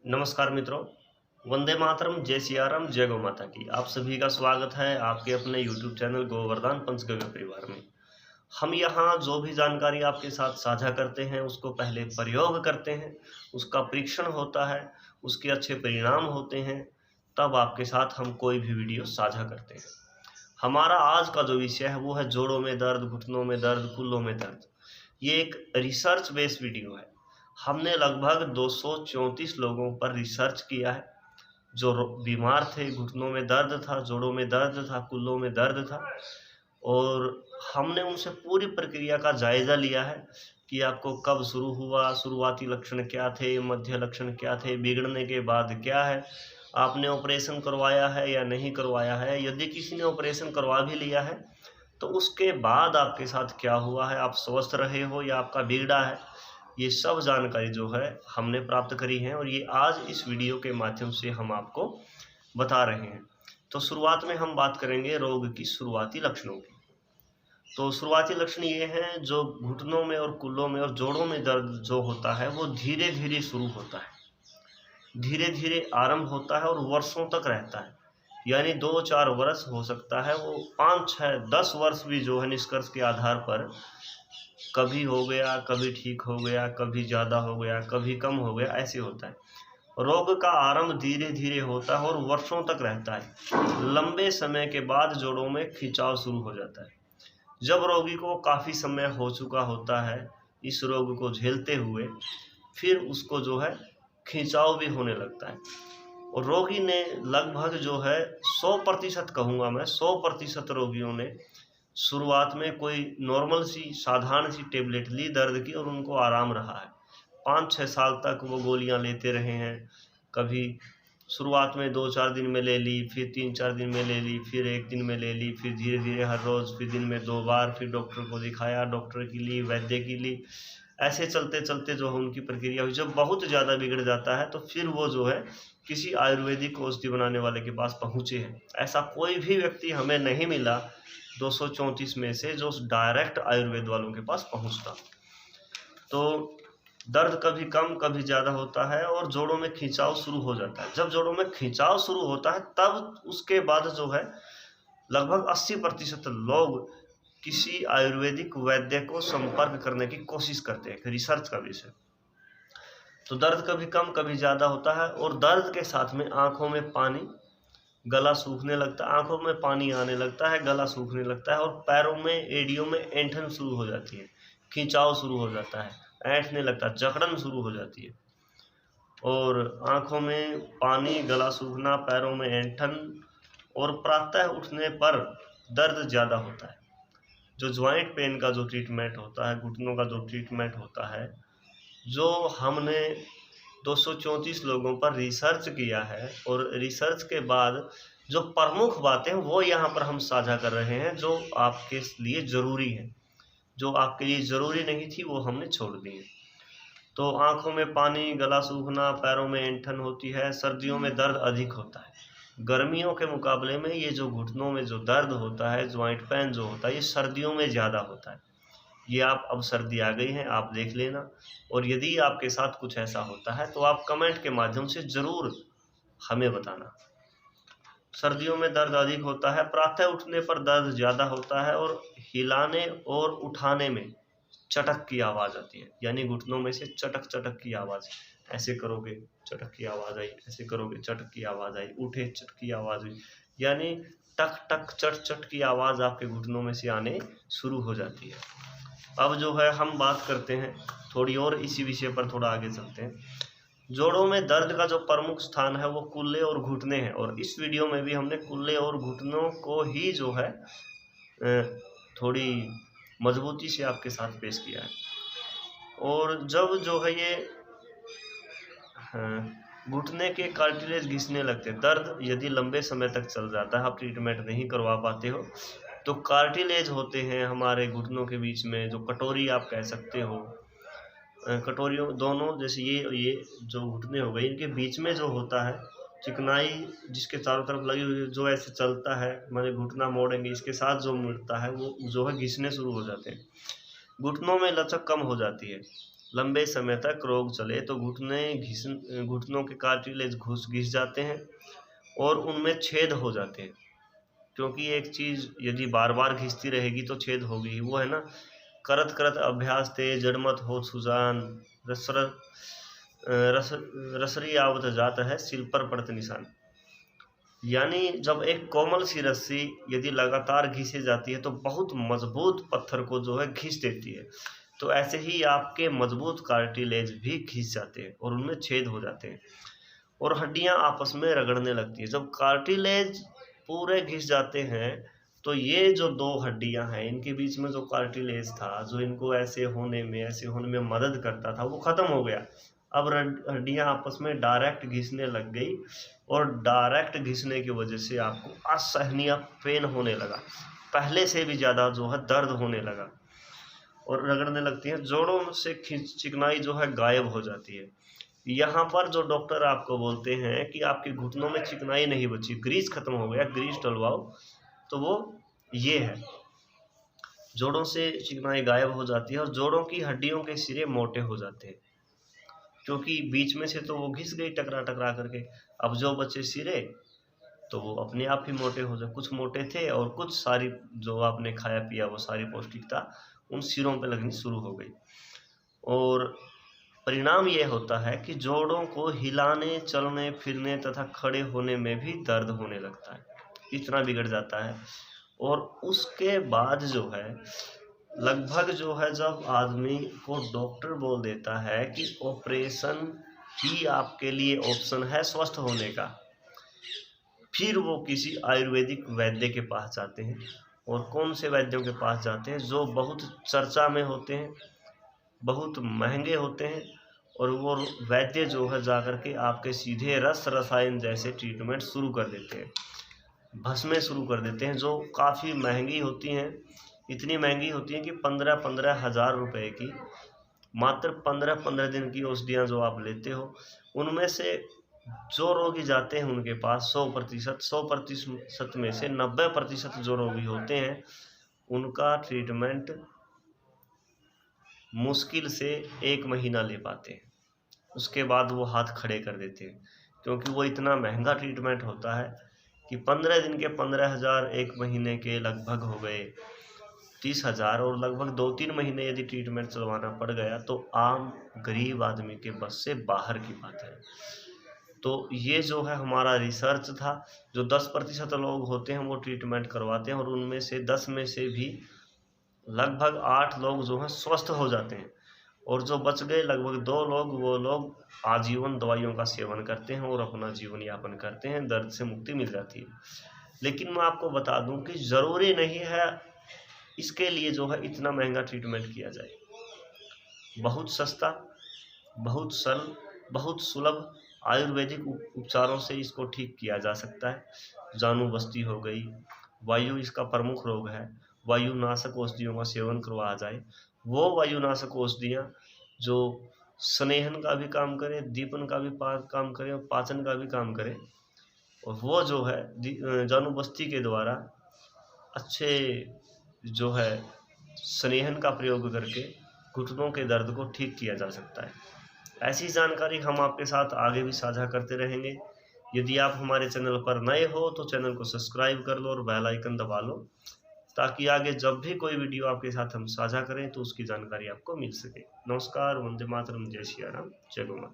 नमस्कार मित्रों। वंदे मातरम, जय सियाराम, जय गौ माता की। आप सभी का स्वागत है आपके अपने यूट्यूब चैनल गोवर्धन पंचगव्य परिवार में। हम यहाँ जो भी जानकारी आपके साथ साझा करते हैं उसको पहले प्रयोग करते हैं, उसका परीक्षण होता है, उसके अच्छे परिणाम होते हैं, तब आपके साथ हम कोई भी वीडियो साझा करते हैं। हमारा आज का जो विषय है वो है जोड़ों में दर्द, घुटनों में दर्द, कुल्लों में दर्द। ये एक रिसर्च बेस्ड वीडियो है। हमने लगभग 234 लोगों पर रिसर्च किया है जो बीमार थे, घुटनों में दर्द था, जोड़ों में दर्द था, कुल्लों में दर्द था, और हमने उनसे पूरी प्रक्रिया का जायज़ा लिया है कि आपको कब शुरू हुआ, शुरुआती लक्षण क्या थे, मध्य लक्षण क्या थे, बिगड़ने के बाद क्या है, आपने ऑपरेशन करवाया है या नहीं करवाया है, यदि किसी ने ऑपरेशन करवा भी लिया है तो उसके बाद आपके साथ क्या हुआ है, आप स्वस्थ रहे हो या आपका बिगड़ा है। ये सब जानकारी जो है हमने प्राप्त करी है और ये आज इस वीडियो के माध्यम से हम आपको बता रहे हैं। तो शुरुआत में हम बात करेंगे रोग की शुरुआती लक्षणों की। तो शुरुआती लक्षण ये हैं, जो घुटनों में और कुल्लों में और जोड़ों में दर्द जो होता है वो धीरे धीरे शुरू होता है, धीरे धीरे आरंभ होता है और वर्षों तक रहता है। यानी 2-4 वर्ष हो सकता है, वो 5-6-10 वर्ष भी जो है निष्कर्ष के आधार पर कभी हो गया, कभी ठीक हो गया, कभी ज़्यादा हो गया, कभी कम हो गया, ऐसे होता है। रोग का आरंभ धीरे धीरे होता है और वर्षों तक रहता है। लंबे समय के बाद जोड़ों में खिंचाव शुरू हो जाता है। जब रोगी को काफ़ी समय हो चुका होता है इस रोग को झेलते हुए, फिर उसको जो है खिंचाव भी होने लगता है। और रोगी ने लगभग जो है 100% कहूँगा मैं, 100% रोगियों ने शुरुआत में कोई नॉर्मल सी साधारण सी टेबलेट ली दर्द की और उनको आराम रहा है। 5-6 साल तक वो गोलियां लेते रहे हैं। कभी शुरुआत में 2-4 दिन में ले ली, फिर 3-4 दिन में ले ली, फिर 1 दिन में ले ली, फिर धीरे धीरे हर रोज़, फिर दिन में 2 बार, फिर डॉक्टर को दिखाया, डॉक्टर की ली, वैद्य की ली। ऐसे चलते चलते जो है उनकी प्रक्रिया हुई। जब बहुत ज़्यादा बिगड़ जाता है तो फिर वो जो है किसी आयुर्वेदिक औषधि बनाने वाले के पास पहुँचे हैं। ऐसा कोई भी व्यक्ति हमें नहीं मिला 234 में से जो डायरेक्ट आयुर्वेद वालों के पास पहुंचता। तो दर्द कभी कम कभी ज़्यादा होता है और जोड़ों में खिंचाव शुरू हो जाता है। जब जोड़ों में खिंचाव शुरू होता है तब उसके बाद जो है लगभग 80% लोग किसी आयुर्वेदिक वैद्य को संपर्क करने की कोशिश करते हैं। रिसर्च का विषय। तो दर्द कभी कम कभी ज़्यादा होता है और दर्द के साथ में आँखों में पानी, गला सूखने लगता है, आँखों में पानी आने लगता है, गला सूखने लगता है और पैरों में, एड़ियों में ऐंठन शुरू हो जाती है, खिंचाव शुरू हो जाता है, ऐंठने लगता है, जकड़न शुरू हो जाती है। और आँखों में पानी, गला सूखना, पैरों में ऐंठन, और प्रातः उठने पर दर्द ज़्यादा होता है। जो ज्वाइंट पेन का जो ट्रीटमेंट होता है, घुटनों का जो ट्रीटमेंट होता है, जो हमने 234 लोगों पर रिसर्च किया है और रिसर्च के बाद जो प्रमुख बातें वो यहाँ पर हम साझा कर रहे हैं, जो आपके लिए ज़रूरी है। जो आपके लिए ज़रूरी नहीं थी वो हमने छोड़ दी है। तो आँखों में पानी, गला सूखना, पैरों में ऐंठन होती है। सर्दियों में दर्द अधिक होता है। गर्मियों के मुकाबले में ये जो घुटनों में जो दर्द होता है, ज्वाइंट पेन जो होता है, ये सर्दियों में ज़्यादा होता है। ये आप, अब सर्दी आ गई है, आप देख लेना। और यदि आपके साथ कुछ ऐसा होता है तो आप कमेंट के माध्यम से ज़रूर हमें बताना। सर्दियों में दर्द अधिक होता है, प्रातः उठने पर दर्द ज़्यादा होता है और हिलाने और उठाने में चटक की आवाज़ आती है। यानी घुटनों में से चटक चटक की आवाज़। ऐसे करोगे चटक की आवाज़ आई, ऐसे करोगे चटक की आवाज़ आई, उठे चट की आवाज़ हुई। यानी टक टक चट चट की आवाज़ आपके घुटनों में से आने शुरू हो जाती है। अब जो है हम बात करते हैं थोड़ी और, इसी विषय पर थोड़ा आगे चलते हैं। जोड़ों में दर्द का जो प्रमुख स्थान है वो कुल्ले और घुटने हैं, और इस वीडियो में भी हमने कुल्ले और घुटनों को ही जो है थोड़ी मजबूती से आपके साथ पेश किया है। और जब जो है ये घुटने के कार्टिलेज घिसने लगते हैं, दर्द यदि लंबे समय तक चल जाता है, आप ट्रीटमेंट नहीं करवा पाते हो, तो कार्टिलेज होते हैं हमारे घुटनों के बीच में, जो कटोरी आप कह सकते हो, कटोरियों दोनों, जैसे ये जो घुटने हो गए, इनके बीच में जो होता है चिकनाई, जिसके चारों तरफ लगी हुई, जो ऐसे चलता है, मैंने घुटना मोड़ेंगे, इसके साथ जो मिलता है वो जो है घिसने शुरू हो जाते हैं। घुटनों में लचक कम हो जाती है, लंबे समय तक रोग चले तो घुटनों के कार्टिलेज घिस जाते हैं और उनमें छेद हो जाते हैं, क्योंकि एक चीज़ यदि बार बार घिसती रहेगी तो छेद होगी ही। वो है ना, करत करत अभ्यास ते जड़मत हो सुजान, रसरी आवत जात है सिल पर पड़त निशान। यानी जब एक कोमल सी रस्सी यदि लगातार घिसे जाती है तो बहुत मजबूत पत्थर को जो है घिस देती है। तो ऐसे ही आपके मजबूत कार्टिलेज भी घिस जाते हैं और उनमें छेद हो जाते हैं और हड्डियां आपस में रगड़ने लगती है। जब कार्टिलेज पूरे घिस जाते हैं तो ये जो दो हड्डियां हैं, इनके बीच में जो कार्टिलेज था, जो इनको ऐसे होने में मदद करता था, वो खत्म हो गया। अब हड्डियां आपस में डायरेक्ट घिसने लग गई और डायरेक्ट घिसने की वजह से आपको असहनीय पेन होने लगा, पहले से भी ज़्यादा जो है दर्द होने लगा और रगड़ने लगती है। जोड़ों से चिकनाई जो है गायब हो जाती है। यहाँ पर जो डॉक्टर आपको बोलते हैं कि आपके घुटनों में चिकनाई नहीं बची, ग्रीस खत्म हो गया, ग्रीस डलवाओ, तो वो ये है। जोड़ों से चिकनाई गायब हो जाती है और जोड़ों की हड्डियों के सिरे मोटे हो जाते हैं, क्योंकि बीच में से तो वो घिस गई टकरा टकरा करके। अब जो बचे सिरे तो वो अपने आप ही मोटे हो जाए। कुछ मोटे थे और कुछ सारी जो आपने खाया पिया वो सारी पौष्टिकता उन सिरों पे लगनी शुरू हो गई और परिणाम ये होता है कि जोड़ों को हिलाने, चलने फिरने तथा खड़े होने में भी दर्द होने लगता है, इतना बिगड़ जाता है। और उसके बाद जो है लगभग जो है जब आदमी को डॉक्टर बोल देता है कि ऑपरेशन ही आपके लिए ऑप्शन है स्वस्थ होने का, फिर वो किसी आयुर्वेदिक वैद्य के पास जाते हैं। और कौन से वैद्यों के पास जाते हैं? जो बहुत चर्चा में होते हैं, बहुत महंगे होते हैं और वो वैद्य जो है जाकर के आपके सीधे रसायन जैसे ट्रीटमेंट शुरू कर देते हैं, भस्में शुरू कर देते हैं, जो काफ़ी महंगी होती हैं। इतनी महंगी होती हैं कि 15-15 हज़ार रुपये की मात्र 15-15 दिन की औषधियाँ जो आप लेते हो, उनमें से जो रोगी जाते हैं उनके पास 100% में से 90% जो रोगी होते हैं उनका ट्रीटमेंट मुश्किल से 1 महीना ले पाते हैं। उसके बाद वो हाथ खड़े कर देते हैं, क्योंकि वो इतना महंगा ट्रीटमेंट होता है कि 15 दिन के 15,000, 1 महीने के लगभग हो गए 30,000 और लगभग 2-3 महीने यदि ट्रीटमेंट चलवाना पड़ गया तो आम गरीब आदमी के बस से बाहर की बात है। तो ये जो है हमारा रिसर्च था, जो 10% लोग होते हैं वो ट्रीटमेंट करवाते हैं और उनमें से 10 में से भी लगभग 8 लोग जो हैं स्वस्थ हो जाते हैं और जो बच गए लगभग 2 लोग, वो लोग आजीवन दवाइयों का सेवन करते हैं और अपना जीवन यापन करते हैं, दर्द से मुक्ति मिल जाती है। लेकिन मैं आपको बता दूं कि ज़रूरी नहीं है इसके लिए जो है इतना महंगा ट्रीटमेंट किया जाए। बहुत सस्ता, बहुत सरल, बहुत सुलभ आयुर्वेदिक उपचारों से इसको ठीक किया जा सकता है। जानू बस्ती हो गई, वायु इसका प्रमुख रोग है, वायुनाशक औषधियों का सेवन करवाया जाए। वो वायुनाशक औषधियाँ जो स्नेहन का भी काम करें, दीपन का भी काम करें और पाचन का भी काम करें, और वो जो है जानू बस्ती के द्वारा अच्छे जो है स्नेहन का प्रयोग करके घुटनों के दर्द को ठीक किया जा सकता है। ऐसी जानकारी हम आपके साथ आगे भी साझा करते रहेंगे। यदि आप हमारे चैनल पर नए हो तो चैनल को सब्सक्राइब कर लो और बेल आइकन दबा लो, ताकि आगे जब भी कोई वीडियो आपके साथ हम साझा करें तो उसकी जानकारी आपको मिल सके। नमस्कार, वंदे मातरम, जय सिया राम, जय गौ माता।